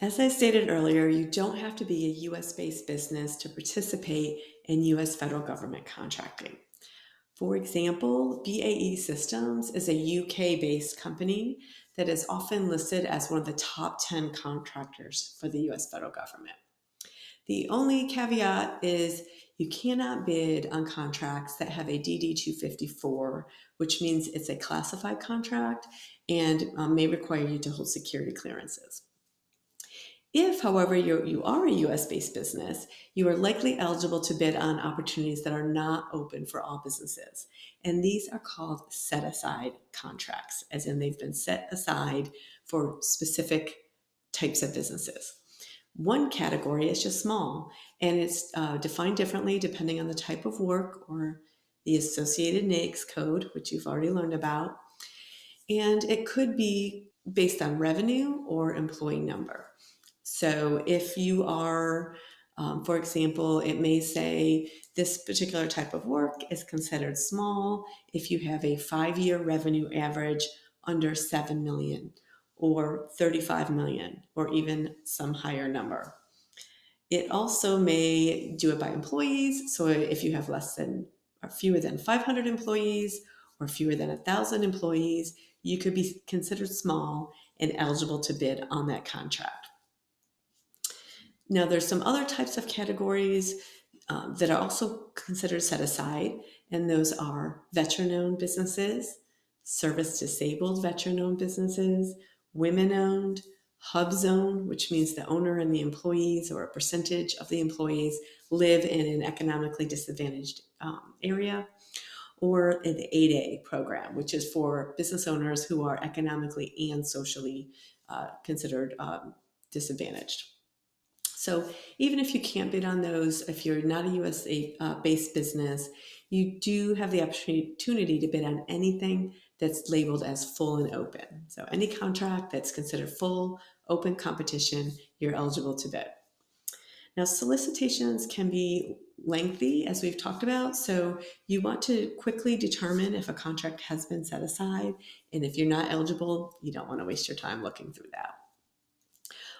As I stated earlier, you don't have to be a US-based business to participate in US federal government contracting. For example, BAE Systems is a UK-based company that is often listed as one of the top 10 contractors for the US federal government. The only caveat is you cannot bid on contracts that have a DD 254, which means it's a classified contract and may require you to hold security clearances. If, however, you are a US based business, you are likely eligible to bid on opportunities that are not open for all businesses. And these are called set aside contracts, as in they've been set aside for specific types of businesses. One category is just small, and it's defined differently depending on the type of work or the associated NAICS code, which you've already learned about. And it could be based on revenue or employee number. So if you are, for example, it may say this particular type of work is considered small if you have a 5-year revenue average under 7 million or 35 million or even some higher number. It also may do it by employees. So if you have less than or fewer than 500 employees or fewer than 1,000 employees, you could be considered small and eligible to bid on that contract. Now, there's some other types of categories that are also considered set aside, and those are veteran-owned businesses, service-disabled veteran-owned businesses, women-owned, hub-zone, which means the owner and the employees or a percentage of the employees live in an economically disadvantaged area, or the 8A program, which is for business owners who are economically and socially considered disadvantaged. So even if you can't bid on those, if you're not a US based business, you do have the opportunity to bid on anything that's labeled as full and open. So any contract that's considered full, open competition, you're eligible to bid. Now, solicitations can be lengthy, as we've talked about. So you want to quickly determine if a contract has been set aside. And if you're not eligible, you don't want to waste your time looking through that.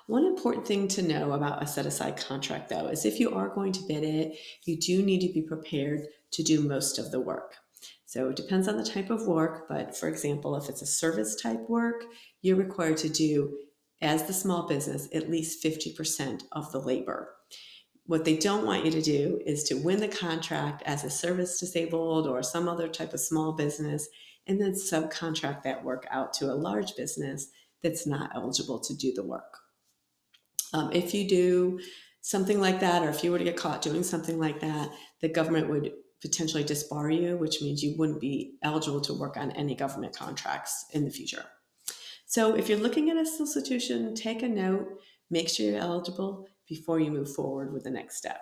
One important thing to know about a set-aside contract, though, is if you are going to bid it, you do need to be prepared to do most of the work. So it depends on the type of work, but for example, if it's a service type work, you're required to do, as the small business, at least 50% of the labor. What they don't want you to do is to win the contract as a service disabled or some other type of small business and then subcontract that work out to a large business that's not eligible to do the work. If you do something like that, or if you were to get caught doing something like that, the government would potentially disbar you, which means you wouldn't be eligible to work on any government contracts in the future. So if you're looking at a solicitation, take a note, make sure you're eligible before you move forward with the next step.